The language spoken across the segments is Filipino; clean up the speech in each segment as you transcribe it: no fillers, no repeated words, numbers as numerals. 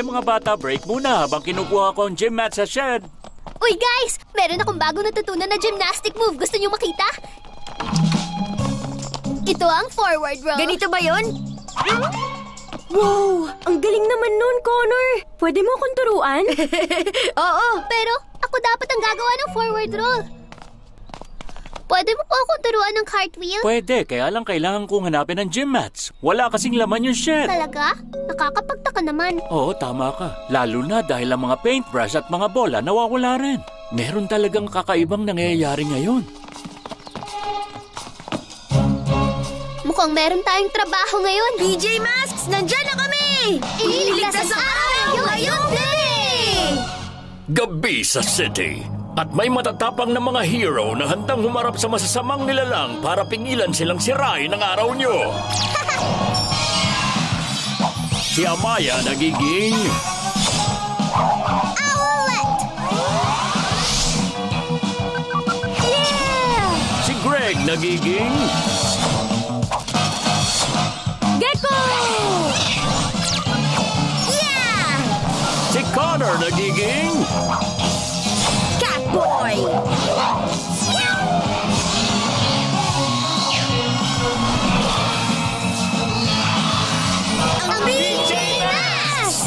Sige mga bata, break muna habang kinukuha ko ang gym mat sa shed. Uy guys, meron akong bagong natutunan na gymnastic move. Gusto niyo makita? Ito ang forward roll. Ganito ba yun? Wow! Ang galing naman nun, Connor! Pwede mo akong turuan? Oo, pero ako dapat ang gagawa ng forward roll. Pwede mo po akong turuan ng cartwheel? Pwede, kaya lang kailangan kong hanapin ang gym mats. Wala kasing laman yung shed. Talaga? Nakakapagtaka naman. Oo, tama ka. Lalo na dahil ang mga paintbrush at mga bola nawawala rin. Meron talagang kakaibang nangyayari ngayon. Mukhang meron tayong trabaho ngayon. PJ Masks, nandyan na kami! Ililigtas ang araw ngayong day! Gabi sa city. At may matatapang na mga hero na handang humarap sa masasamang nilalang para pingilan silang sirain ang araw nyo. Si Amaya nagiging... Owlet! Yeah! Si Greg nagiging... Gecko! Yeah! Si Connor nagiging... Catboy! Ang PJ Masks!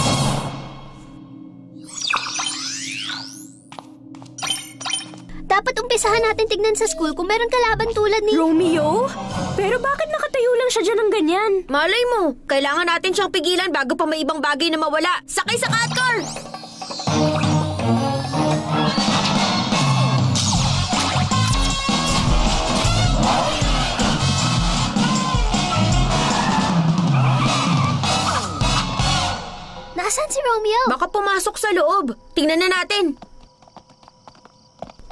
Dapat umpisahan natin tignan sa school kung meron kalaban tulad ni... Romeo? Pero bakit nakatayo lang siya dyan ng ganyan? Malay mo, kailangan natin siyang pigilan bago pa may ibang bagay na mawala. Sakay sa cat car! Nasaan si Romeo? Baka pumasok sa loob. Tingnan na natin.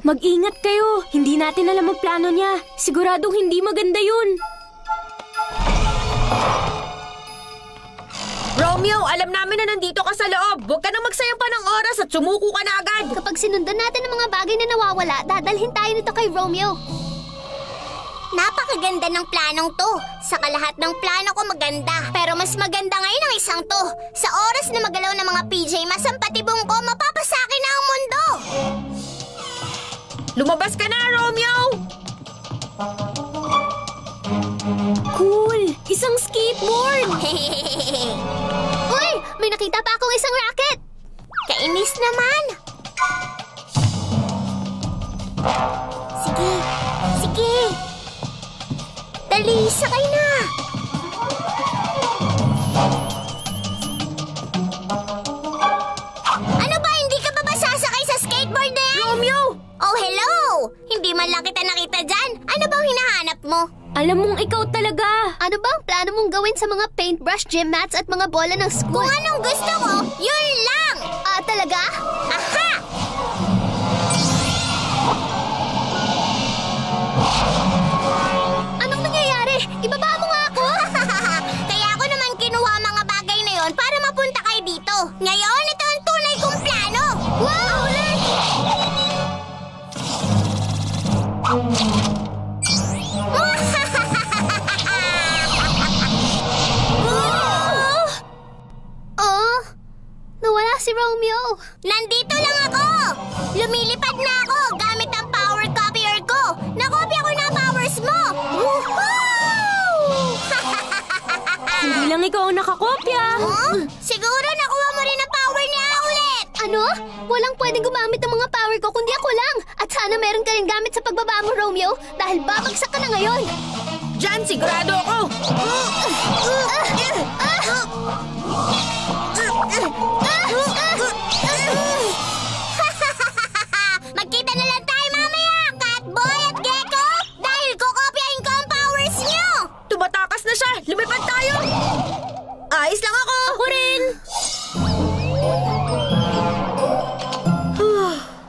Mag-ingat kayo. Hindi natin alam ang plano niya. Siguradong hindi maganda yun. Romeo, alam namin na nandito ka sa loob. Huwag ka nang magsayang pa ng oras at sumuko ka na agad. Kapag sinundan natin ang mga bagay na nawawala, dadalhin tayo nito kay Romeo. Napakaganda ng planong to. Sa kalahat ng plano ko maganda. Pero mas maganda ngayon ang isang to. Sa oras na magalaw ng mga PJ Masks ang patibong ko, mapapasakin na ang mundo. Lumabas ka na, Romeo! Cool! Isang skateboard! Uy! May nakita pa akong isang racket! Kainis naman! Sige! Sige! Dali! Sakay na! Ano ba? Hindi ka ba sasakay sa skateboard na yan? Romeo! Oh, hello! Hindi man lang kita nakita dyan. Ano bang hinahanap mo? Alam mong ikaw talaga! Ano ba ang plano mong gawin sa mga paintbrush, gym mats at mga bola ng school? Kung anong gusto ko, yun lang! Talaga? Aha! Anong nangyayari? Ibaba mo nga ako! Kaya ako naman kinuha mga bagay na yon para mapunta kayo dito. Ngayon, ito ang tunay kong plano! Wow! Ulit! Nawala si Romeo. Nandito lang ako! Lumilipad na ako gamit ang power copier ko. Nakopya ko na ang powers mo! Woohoo! Hindi lang ikaw ang nakakopya! Siguro nakuha mo rin ang power niya ulit! Ano? Walang pwedeng gumamit ng mga power ko kundi ako lang. At sana meron ka rin gamit sa pagbaba mo, Romeo, dahil babagsak ka na ngayon. Diyan, sigurado ako! Magkita na lang tayo mamaya, Catboy at Gecko! Dahil kukopyahin ko ang powers niyo! Tumatakas na siya! Lumipad tayo! Ayos lang ako! Ako rin!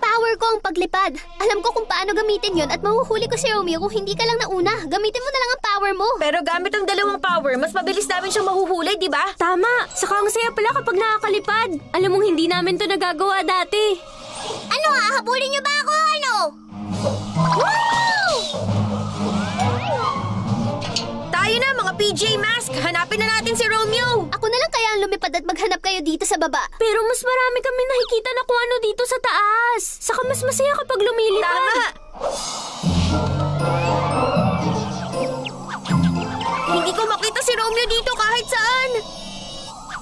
Power ko ang paglipad. Alam ko kung paano gamitin yon at mahuhuli ko si Romeo kung hindi ka lang nauna. Gamitin mo na lang ang power mo. Pero gamit ang dalawang power, mas mabilis namin siyang mahuhuli, di ba? Tama! Saka ang saya pala kapag nakakalipad. Alam mong hindi namin to nagagawa dati. Ano hahabulin niyo ba ako? Ano? Woo! Tayo na, mga Mga PJ Mask, hanapin na natin si Romeo! Ako na lang kaya ang lumipad at maghanap kayo dito sa baba. Pero mas marami kami nakikita na kung ano dito sa taas. Saka mas masaya kapag lumilipad. Tama! Hindi ko makita si Romeo dito kahit saan.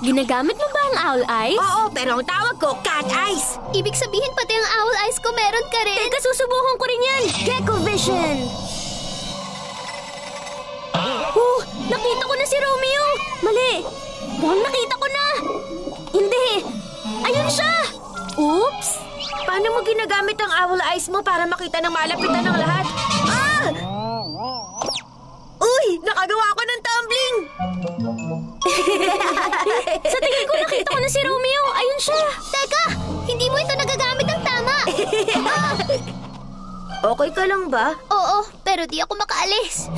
Ginagamit mo ba ang owl eyes? Oo, pero ang tawag ko, cat eyes. Ibig sabihin pati ang owl eyes ko meron ka rin. Teka, susubukan ko rin yan. Gecko vision. Nakita ko na si Romeo. Mali. Mukhang nakita ko na. Hindi. Ayun siya. Oops. Paano mo ginagamit ang owl eyes mo para makita ng malapitan ng lahat? Ah! Uy! Nakagawa ko ng tumbling! Sa tingin ko nakita ko na si Romeo. Ayun siya. Teka! Hindi mo ito nagagamit ng tama. Okay ka lang ba? Oo, pero di ako makaalis.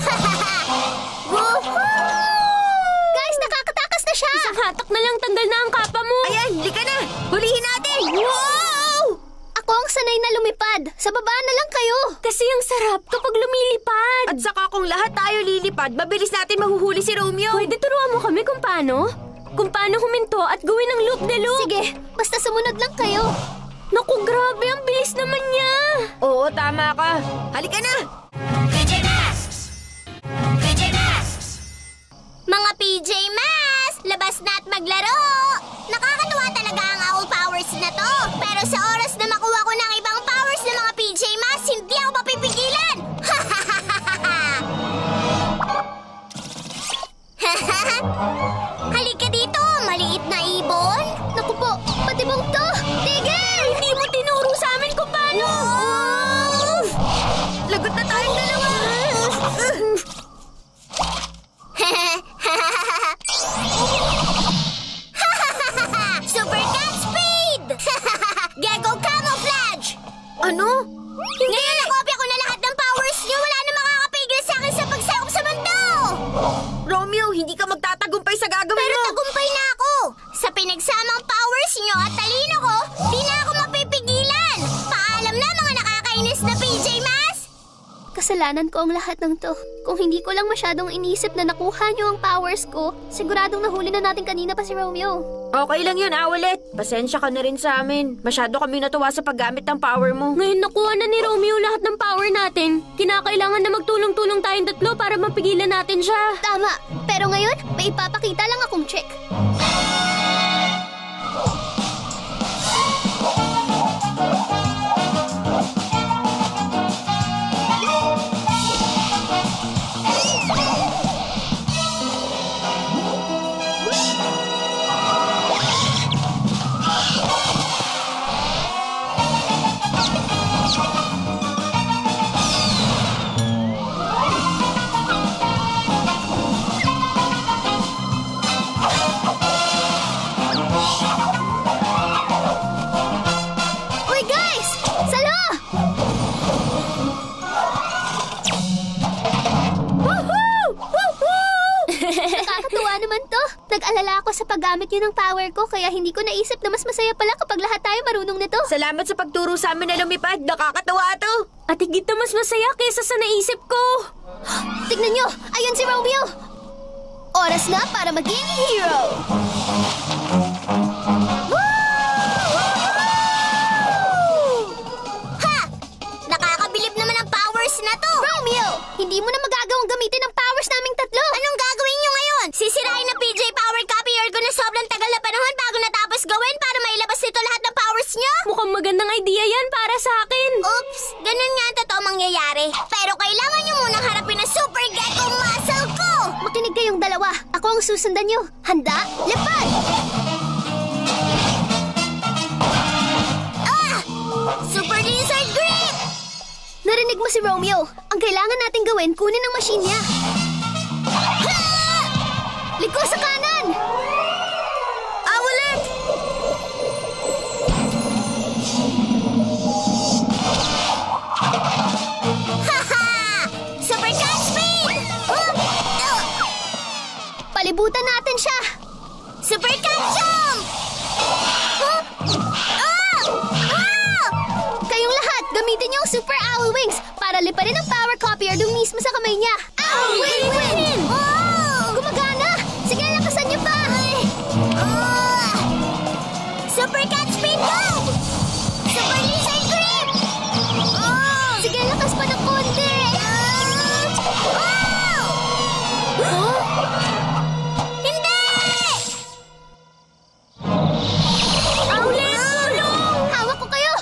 Woohoo! Guys, nakakatakas na siya! Isang hatak na lang, tanggal na ang kapa mo. Ayan, lika na. Hulihin natin. Wow! Ako ang sanay na lumipad. Sa baba na lang kayo. Kasi ang sarap kapag lumilipad. At saka kung lahat tayo lilipad, mabilis natin mahuhuli si Romeo. Pwede turuan mo kami kung paano? Kung paano huminto at gawin ang loop-de-loop. Sige, basta sumunod lang kayo. Naku, grabe, ang bilis naman niya. Oo, tama ka. Halika na. PJ Masks! PJ Masks! Mga PJ Masks! Labas na at maglaro! Nakakatuwa talaga ang owl powers na to. Pero sa oras na makuha ko ng ibang powers ng mga PJ Masks, hindi ako mapipigilan! Halika dito, maliit na ibon! Naku po, patibong to! Tigil! Hindi mo tinuro sa amin kung paano. Lagot na tayong dalawa. Super cat speed! Gecko camouflage! Ano? Ngayon nakopya ko na lahat ng powers niyo. Wala na makakapigil sa akin sa pagsakop sa mundo! Romeo, hindi ka magtatagumpay sa gagawin Pero mo. tagumpay na ako! Sa pinagsamang powers niyo at talino ko, di na ako mapipigilan! Paalam na mga nakakainis na PJ Masks! Kasalanan ko ang lahat ng to. Kung hindi ko lang masyadong inisip na nakuha niyo ang powers ko, siguradong nahuli na natin kanina pa si Romeo. Okay lang yun, Owlet. Pasensya ka na rin sa amin. Masyado kami natuwa sa paggamit ng power mo. Ngayon nakuha na ni Romeo lahat ng power natin. Kinakailangan na magtulong-tulong tayong tatlo para mapigilan natin siya. Tama, pero ngayon, may ipapakita lang akong trick. Uy guys! Salo! Woohoo! Woohoo! Nakakatuwa naman to. Nag-alala ako sa paggamit niyo ng power ko kaya hindi ko naisip na mas masaya pala kapag lahat tayo marunong nito. Salamat sa pagturo sa amin na lumipad. Nakakatawa to. At higit na mas masaya kaysa sa naisip ko. Tignan nyo! Ayun si Romeo! Oras na para maging hero! Ha! Nakakabilib naman ang powers na to! Romeo! Hindi mo na magagawang gamitin ang powers naming tatlo! Anong gagawin nyo ngayon? Sisirain na PJ Power Copier ko na sobrang tagal na panahon bago natapos gawin para mailabas nito lahat ng powers nyo? Mukhang magandang idea yan para sa akin. Oops! Ganun nga ang totoo mangyayari. Pero kailangan nyo munang harapin ang Super Gecko Muscle ko! Makinig kayong dalawa. Ako ang susundan nyo. Handa? Lipad! Ah! Super Lizard Grip! Narinig mo si Romeo. Ang kailangan nating gawin, kunin ang machine niya. Ha! Liko sa kanan! Owlet! Haha! Super cat speed! Palibutan natin siya! Super cat jump! Huh? Ah! Ah! Kayong lahat, gamitin niyo ang Super Owl Wings para liparin ang power copier doon mismo sa kamay niya. Owl Wing! Oh! Lakas pa ng konti! Hindi! Owlet, tulong! Hawak ko kayo!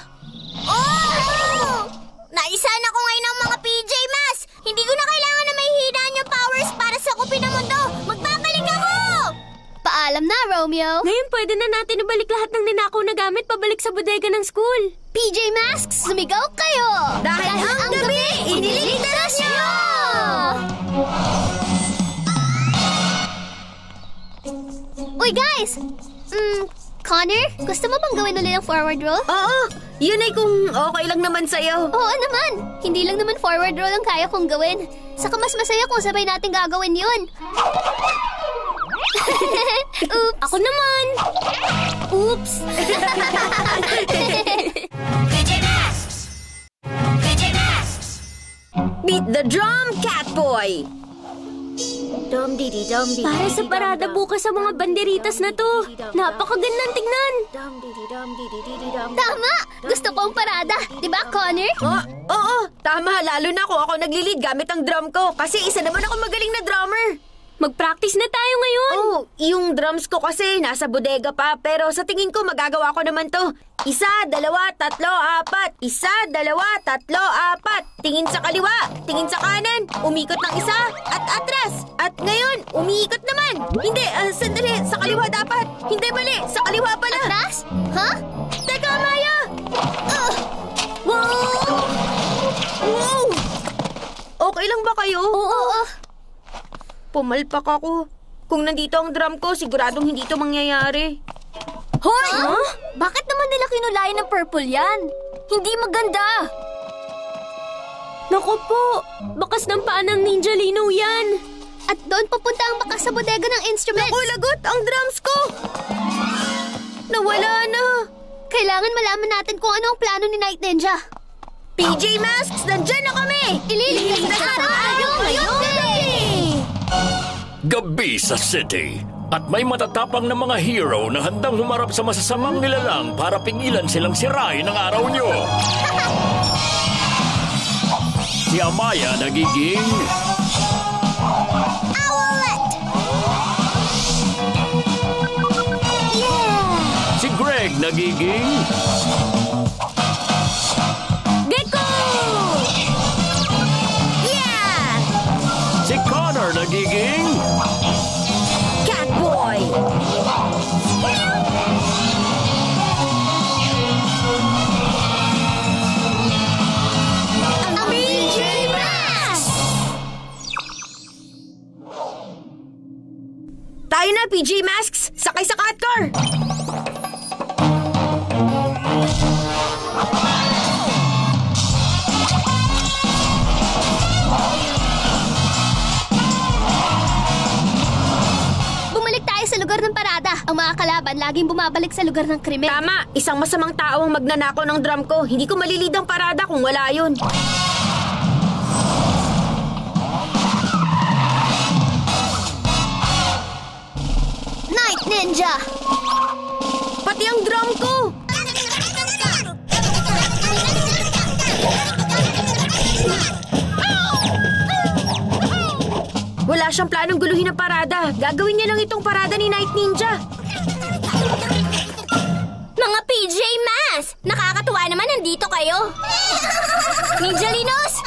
Naisan ako ngayon ng mga PJ Masks! Hindi ko na kailangan na may hinaan yung powers para sakupin ang mundo! Magbabalik ako! Paalam na, Romeo! Ngayon pwede na natin ibalik lahat ng ninakaw na gamit pabalik sa bodega ng school. PJ Masks, sumigaw kayo! Dahil ang gabi, iniligtas niyo! Uy, guys! Connor, gusto mo bang gawin ulit ang forward roll? Oo, yun ay kung okay lang naman sa'yo. Oo naman! Hindi lang naman forward roll ang kaya kong gawin. Saka mas masaya kung sabay natin gagawin yun. Oops! Ako naman! Oops! PJ Masks! PJ Masks! Beat the drum, Catboy! Para sa parada bukas sa mga banderitas na to. Napakagandang tignan. Tama! Gusto ko ang parada. Di ba, Connor? Oo, tama. Lalo na kung ako naglilid gamit ang drum ko. Kasi isa naman ako magaling na drummer. Mag-practice na tayo ngayon. Oh, yung drums ko kasi nasa bodega pa. Pero sa tingin ko magagawa ko naman to. 1, 2, 3, 4. 1, 2, 3, 4. Tingin sa kaliwa, tingin sa kanan. Umikot ng isa at atras. At ngayon, umiikot naman. Hindi, sandali. Sa kaliwa dapat. Hindi, mali. Sa kaliwa pala. Atras? Huh? Teka, Maya! Wow! Wow! Okay lang ba kayo? Oo. Pumalpak ako. Kung nandito ang drum ko, siguradong hindi ito mangyayari. Hoy! Huh? Bakit naman nila kinulayan ng purple yan? Hindi maganda. Naku po, bakas ng paa ng Ninja Lino yan. At doon pupunta ang bakas sa bodega ng instruments. Naku, lagot ang drums ko. Nawala na. Kailangan malaman natin kung ano ang plano ni Night Ninja. PJ Masks, nandyan na kami. Ililigtas na tayo ngayong gabi! Gabi sa city. At may matatapang na mga hero na handang humarap sa masasamang nilalang para pigilan silang sirain ang araw nyo. Si Amaya nagiging... Owlet! Yeah! Si Greg nagiging... Gecko! Yeah! Si Connor nagiging... Catboy! Ang PJ Masks! Tayo na, PJ Masks! Sakay sa cat car! Bumalik tayo sa lugar ng parada. Ang mga kalaban laging bumabalik sa lugar ng krimen. Tama, isang masamang tao ang magnanakaw ng drum ko. Hindi ko malilid ang parada kung wala yun. Night Ninja! Pati ang drum ko! Wala siyang planong guluhin ang parada. Gagawin niya lang itong parada ni Night Ninja. Mga PJ Masks! Nakakatuwa naman nandito kayo. Ninja Linos!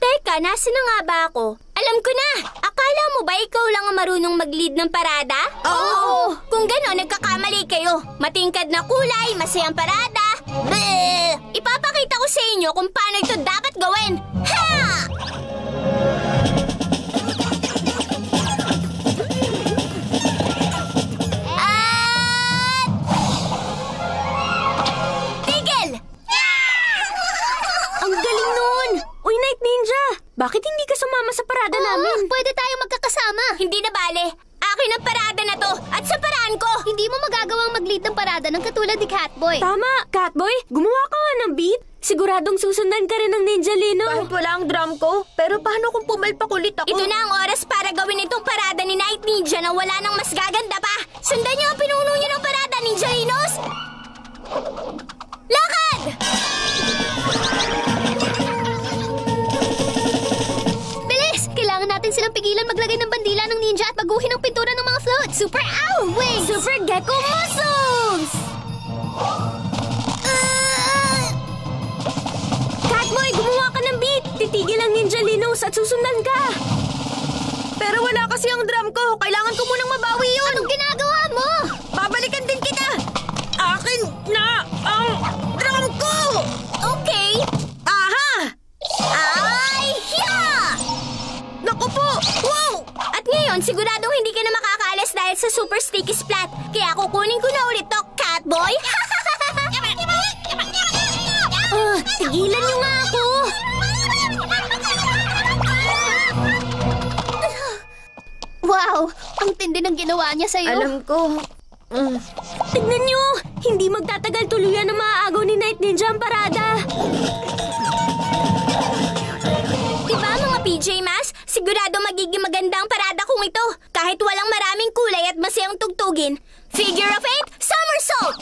Teka, nasa na nga ba ako? Alam ko na! Akala mo ba ikaw lang ang marunong mag-lead ng parada? Oo! Kung gano'n, nagkakamali kayo. Matingkad na kulay, masayang parada. Bleh! Ipapakita ko sa inyo kung paano ito dapat gawin. Ha! Tigil! Ang galing nun! Uy, Night Ninja! Bakit hindi ka sumama sa parada namin? Pwede tayong magkakasama. Hindi na bale. Akin ang parada na to at sa paraan ko. Hindi mo magagawang mag-lead ng parada ng katulad ni Catboy. Tama, Catboy. Gumawa ka nga ng beat. Siguradong susundan ka rin ng Ninja Lino. Kahit wala ang drum ko. Pero paano kung pumalpak ulit ako? Ito na ang oras para gawin itong parada ni Night Ninja na wala nang mas gaganda pa. Sundan niyo ang pinuno niyo ng parada, Ninja Linos. Lakad! Super Gecko Muscles! Catboy, gumawa ka ng beat! Titigil ang Ninja Linos at susundan ka! Pero wala kasi ang drum ko. Kailangan ko munang mabawi yun. Anong ginagawa mo? Babalikan din kita! Akin na ang drum ko! Okay. Aha! Ay, hiya! Naku po! Wow! At ngayon, siguradong hindi ka na makakaalis dahil sa Super Sticky Splat. Kaya kukunin ko na ulit to, Catboy. Tigilan niyo nga ako! Wow, ang tindi ng ginawa niya sa'yo. Alam ko. Tignan niyo! Hindi magtatagal tuluyan na maaagaw ni Night Ninja ang parada. Diba mga PJ Masks? Sigurado magiging maganda ang parada kung ito. Kahit walang maraming kulay at masayang tugtugin. Figure of 8, somersault!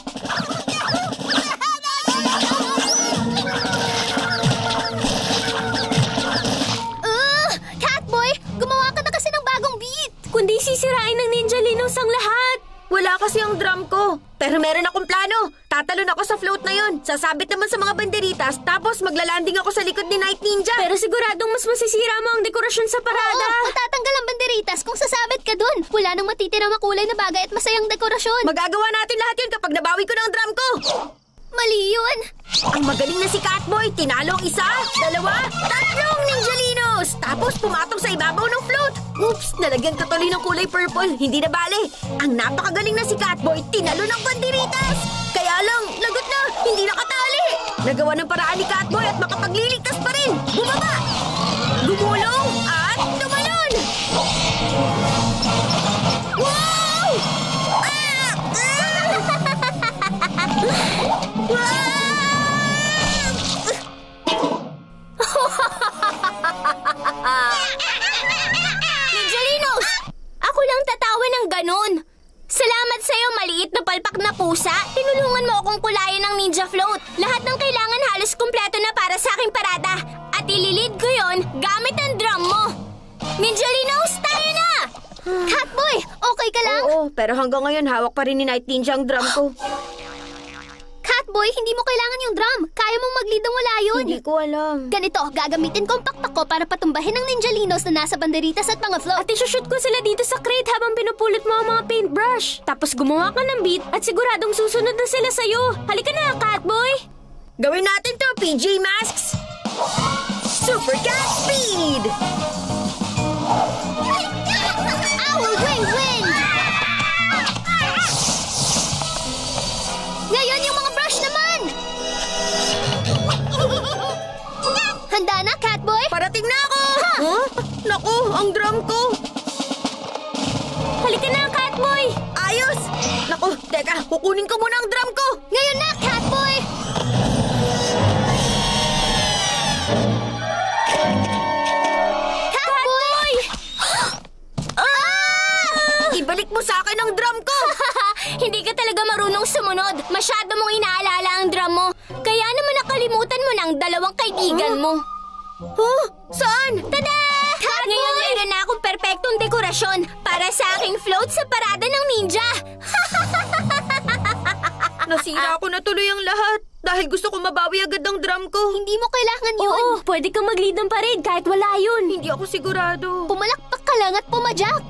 Catboy, gumawa ka na kasi ng bagong beat. Kundi sisirain ng Ninja Linos ang lahat. Wala kasi ang drum ko. Pero meron akong plano. Tatalon ako sa float na yon. Sasabit naman sa mga banderitas. Tapos maglalanding ako sa likod ni Night Ninja. Pero siguradong mas masisira mo ang dekorasyon sa parada. Oo, matatanggal ang banderitas kung sasabit ka dun. Wala nang matitirang makulay na bagay at masayang dekorasyon. Magagawa natin lahat yun kapag nabawi ko na ang drum ko. Mali yun. Ang magaling na si Catboy, tinalo ang isa, dalawa, tatlong Ninja Linos! Tapos pumatong sa ibabaw ng float. Oops, nalagyan ko tuloy ng kulay purple. Hindi na bale. Ang napakagaling na si Catboy, tinalo ng banderitas. Kaya lang, lagot na, hindi nakatali. Nagawa ng paraan ni Catboy at makapagliligtas pa rin. Bumaba! Gumulong at tumalon! Wow! Ninja Linos! Ako lang tatawa ng ganon. Salamat sa'yo, maliit na palpak na pusa. Tinulungan mo akong kulayan ng Ninja Float. Lahat ng kailangan halos kumpleto na para sa aking parada. At ililid ko yon gamit ang drum mo. Ninja Linos, tayo na! Catboy, okay ka lang? Oo, pero hanggang ngayon hawak pa rin ni Night Ninja ang drum ko. Catboy, hindi mo kailangan yung drum. Kaya mong mag-lead ng wala yun. Hindi ko alam. Ganito, gagamitin ko ang pakpak ko para patumbahin ang Ninja Linos na nasa banderitas at mga float. At isushoot ko sila dito sa crate habang pinupulot mo ang mga paintbrush. Tapos gumawa ka ng beat at siguradong susunod na sila sa'yo. Halika na, Catboy! Gawin natin to, PJ Masks! Super Cat Speed! Owl Wing Wind! Ngayon yung mga brush naman! Handa na, Catboy? Parating na ako! Huh? Naku, ang drum ko! Halika na, Catboy! Ayos! Naku, teka, kukunin ko muna ang drum ko! Ngayon na, Catboy! Catboy! Ibalik mo sa akin ang drum ko! Hindi ka talaga marunong sumunod. Masyado mong inaalala ang drum mo. Kaya naman nakalimutan mo ng dalawang kaibigan mo. Huh? Saan? Tada! Ngayon meron na akong perpektong dekorasyon para sa aking float sa parada ng ninja. Nasira ko na tuloy ang lahat dahil gusto ko mabawi agad ang drum ko. Hindi mo kailangan yun. Oo, pwede kang mag-lead ng parade kahit wala yun. Hindi ako sigurado. Pumalakpak ka lang at pumadyak.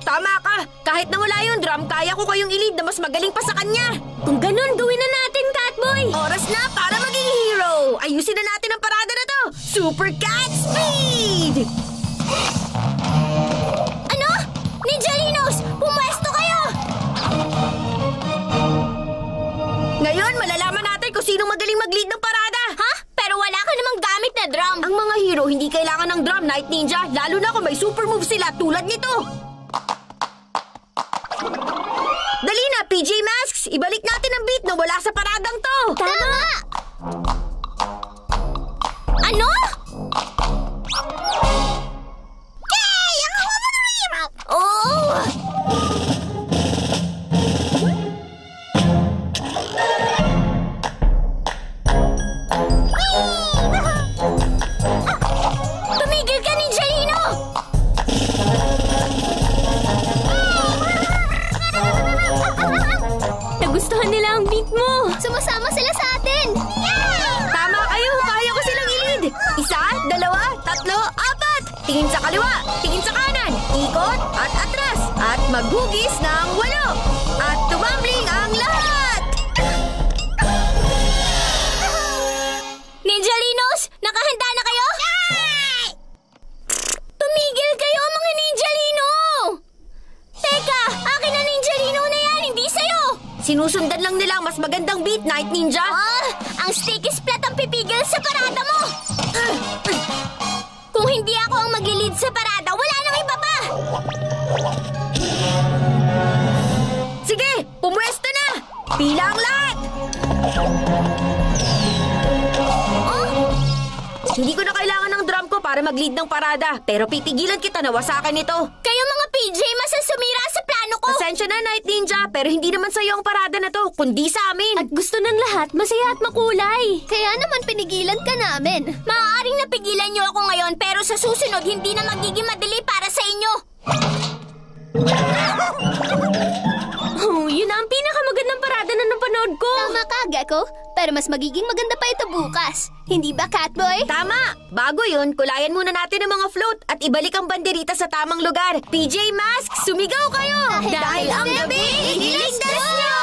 Tama ka! Kahit na wala yung drum, kaya ko kayong i-lead na mas magaling pa sa kanya! Kung ganun, gawin na natin, Catboy! Oras na para maging hero! Ayusin na natin ang parada na to! Super Cat Speed! Ano? Ninja Linos! Pumwesto kayo! Ngayon, malalaman natin kung sinong magaling mag-lead ng parada! Ha? Pero wala ka namang gamit na drum. Ang mga hero hindi kailangan ng drum, Night Ninja, lalo na kung may super move sila tulad nito! Dali na, PJ Masks! Ibalik natin ang beat na wala sa paradang to! Tama! Ano? Yay! Oh! Tumigil ka, Ninja Lino! tatlo, apat. Tingin sa kaliwa, tingin sa kanan, ikot at atras. At maghugis ng 8. At tumambling ang lahat. Ninjalinos, nakahanda na kayo? Tumigil kayo, mga Ninjalino! Teka, akin na Ninjalino na yan, hindi sa'yo! Sinusundan lang nila ang mas magandang beat, Night Ninja. Ang sticky splat ang pipigil sa parada mo! Kung hindi ako ang mag-lead sa parada, wala nang iba pa! Sige, pumwesto na! Pila ang lahat! Hindi ko na kailangan ng drum ko para mag-lead ng parada, pero pipigilan kita na wasakan ito. Kayo mga PJ, masasumira sa plano ko! Pasensya na, Night Ninja, pero hindi naman sa'yo ang parada na to, kundi sa amin. At gusto ng lahat, masaya at makulay. Kaya naman pinigilan ka namin. Maaaring napigilan niyo ako ngayon, pero sa susunod, hindi na magiging madali para sa inyo. Oh, yun ang pinakamagandang parada na napanood ko. Tama ka, Gecko. Pero mas magiging maganda pa ito bukas. Hindi ba, Catboy? Tama! Bago yun, kulayan muna natin ang mga float at ibalik ang banderita sa tamang lugar. PJ Masks, sumigaw kayo! Dahil ang gabi, iniligtas niyo!